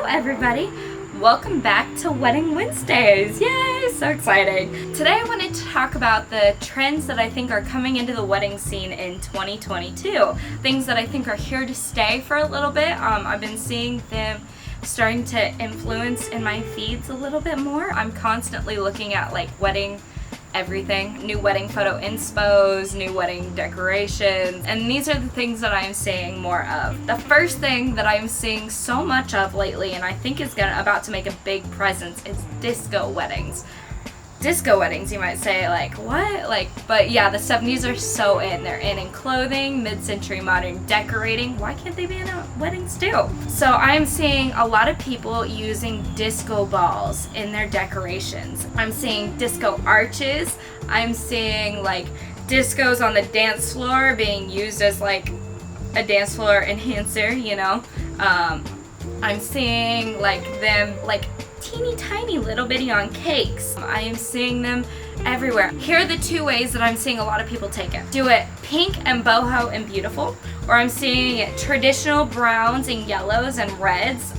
Hello everybody! Welcome back to Wedding Wednesdays! Yay! So exciting! Today I wanted to talk about the trends that I think are coming into the wedding scene in 2022. Things that I think are here to stay for a little bit. I've been seeing them starting to influence in my feeds a little bit more. I'm constantly looking at like wedding everything, new wedding photo inspos, new wedding decorations, and these are the things that I'm seeing more of. The first thing that I'm seeing so much of lately, and I think is about to make a big presence, is disco weddings. Disco weddings, you might say, like, what? But yeah, the 70s are so in. They're in clothing, mid-century modern decorating. Why can't they be in weddings too? So I am seeing a lot of people using disco balls in their decorations. I'm seeing disco arches. I'm seeing like discos on the dance floor being used as like a dance floor enhancer, you know? I'm seeing like them like teeny tiny little bitty on cakes. I am seeing them everywhere. Here are the two ways that I'm seeing a lot of people take it. Do it pink and boho and beautiful, or I'm seeing traditional browns and yellows and reds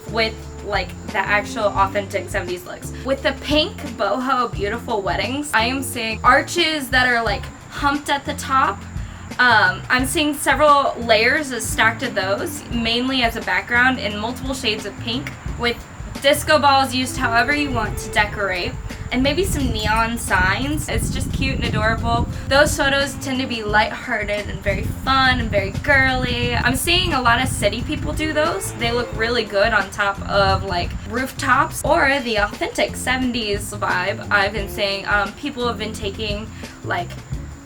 with like the actual authentic 70s looks. With the pink boho beautiful weddings, I am seeing arches that are like humped at the top. I'm seeing several layers of stacked of those, mainly as a background in multiple shades of pink, with disco balls used however you want to decorate, and maybe some neon signs. It's just cute and adorable. Those photos tend to be lighthearted and very fun and very girly. I'm seeing a lot of city people do those. They look really good on top of like rooftops or the authentic 70s vibe. I've been seeing people have been taking like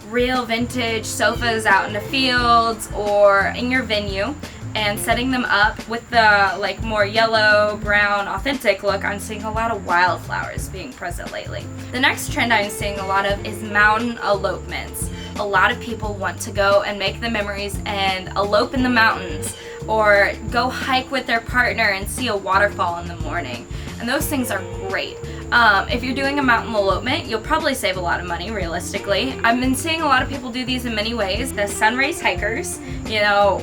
real vintage sofas out in the fields or in your venue and setting them up with the like more yellow, brown, authentic look. I'm seeing a lot of wildflowers being present lately. The next trend I'm seeing a lot of is mountain elopements. A lot of people want to go and make the memories and elope in the mountains, or go hike with their partner and see a waterfall in the morning. And those things are great. If you're doing a mountain elopement, you'll probably save a lot of money, realistically. I've been seeing a lot of people do these in many ways. The sunrise hikers, you know,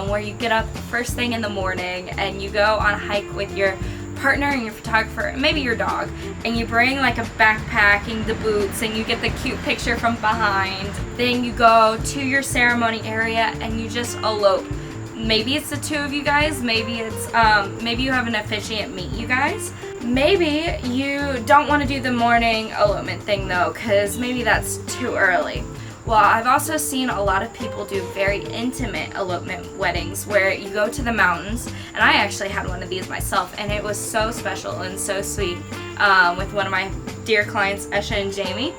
where you get up first thing in the morning and you go on a hike with your partner and your photographer, and maybe your dog, and you bring like a backpack and the boots and you get the cute picture from behind. Then you go to your ceremony area and you just elope. Maybe it's the two of you guys, maybe it's maybe you have an officiant meet you guys. Maybe you don't want to do the morning elopement thing though, because maybe that's too early. Well, I've also seen a lot of people do very intimate elopement weddings where you go to the mountains, and I actually had one of these myself, and it was so special and so sweet with one of my dear clients, Esha and Jamie.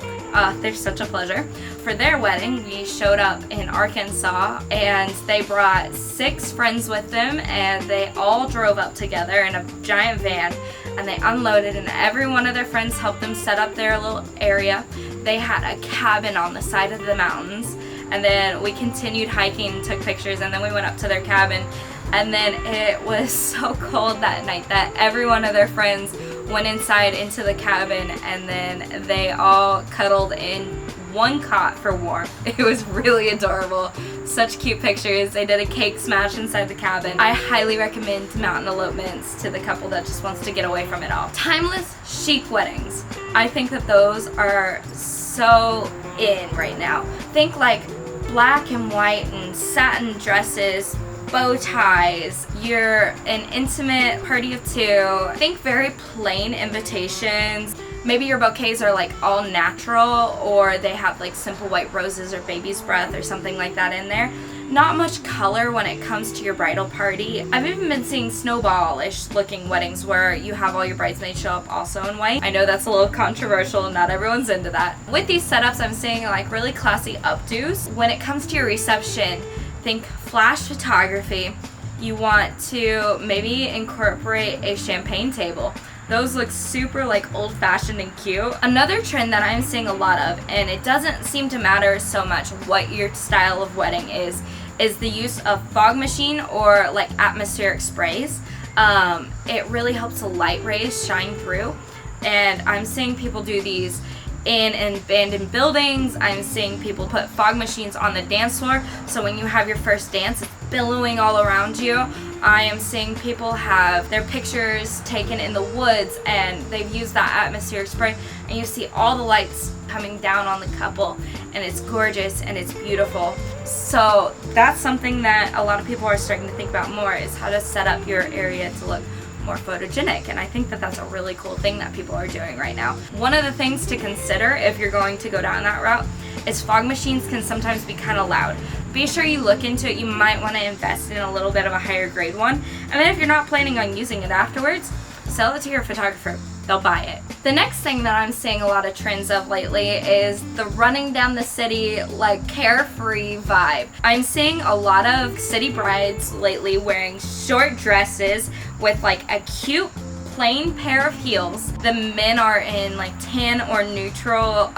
They're such a pleasure. For their wedding, we showed up in Arkansas, and they brought 6 friends with them, and they all drove up together in a giant van, and they unloaded, and every one of their friends helped them set up their little area. They had a cabin on the side of the mountains, and then we continued hiking and took pictures, and then we went up to their cabin, and then it was so cold that night that every one of their friends went inside into the cabin, and then they all cuddled in one cot for warmth. It was really adorable. Such cute pictures. They did a cake smash inside the cabin. I highly recommend mountain elopements to the couple that just wants to get away from it all. Timeless chic weddings. I think that those are so in right now. Think like black and white and satin dresses, bow ties, you're an intimate party of 2. Think very plain invitations. Maybe your bouquets are like all natural, or they have like simple white roses or baby's breath or something like that in there. Not much color when it comes to your bridal party. I've even been seeing snowball-ish looking weddings where you have all your bridesmaids show up also in white. I know that's a little controversial, not everyone's into that. With these setups, I'm seeing like really classy updos. When it comes to your reception, think flash photography. You want to maybe incorporate a champagne table. Those look super like old-fashioned and cute. Another trend that I'm seeing a lot of, and it doesn't seem to matter so much what your style of wedding is the use of fog machine or like atmospheric sprays. It really helps the light rays shine through, and I'm seeing people do these in abandoned buildings. I'm seeing people put fog machines on the dance floor, so when you have your first dance, it's billowing all around you. I am seeing people have their pictures taken in the woods, and they've used that atmospheric spray, and you see all the lights coming down on the couple, and it's gorgeous and it's beautiful. So that's something that a lot of people are starting to think about more, is how to set up your area to look more photogenic, and I think that that's a really cool thing that people are doing right now. One of the things to consider if you're going to go down that route is fog machines can sometimes be kind of loud. Be sure you look into it. You might want to invest in a little bit of a higher grade one, and then if you're not planning on using it afterwards, sell it to your photographer. They'll buy it. The next thing that I'm seeing a lot of trends of lately is the running down the city, like, carefree vibe. I'm seeing a lot of city brides lately wearing short dresses with like a cute plain pair of heels. The men are in like tan or neutral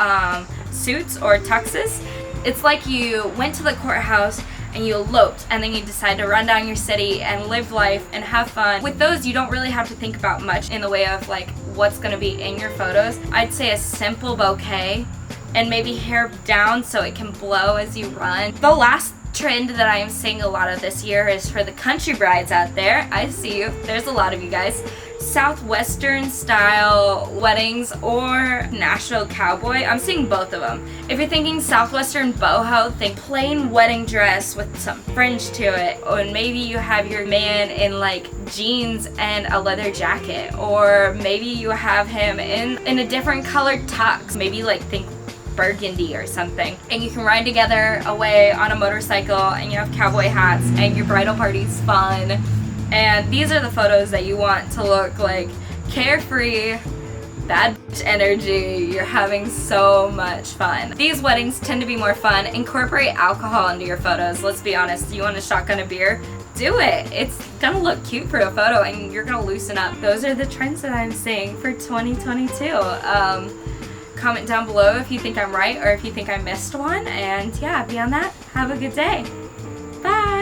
suits or tuxes. It's like you went to the courthouse and you eloped, and then you decide to run down your city and live life and have fun. With those, you don't really have to think about much in the way of like what's gonna be in your photos. I'd say a simple bouquet and maybe hair down so it can blow as you run. The last trend that I am seeing a lot of this year is for the country brides out there. I see you. There's a lot of you guys. Southwestern style weddings or Nashville cowboy. I'm seeing both of them. If you're thinking Southwestern boho, think plain wedding dress with some fringe to it, or maybe you have your man in like jeans and a leather jacket, or maybe you have him in a different colored tux, maybe like think burgundy or something, and you can ride together away on a motorcycle, and you have cowboy hats, and your bridal party's fun. And these are the photos that you want to look like carefree, bad bitch energy. You're having so much fun. These weddings tend to be more fun. Incorporate alcohol into your photos. Let's be honest, you want to shotgun a beer? Do it. It's gonna look cute for a photo, and you're gonna loosen up. Those are the trends that I'm seeing for 2022. Comment down below if you think I'm right or if you think I missed one. And yeah, beyond that, have a good day. Bye.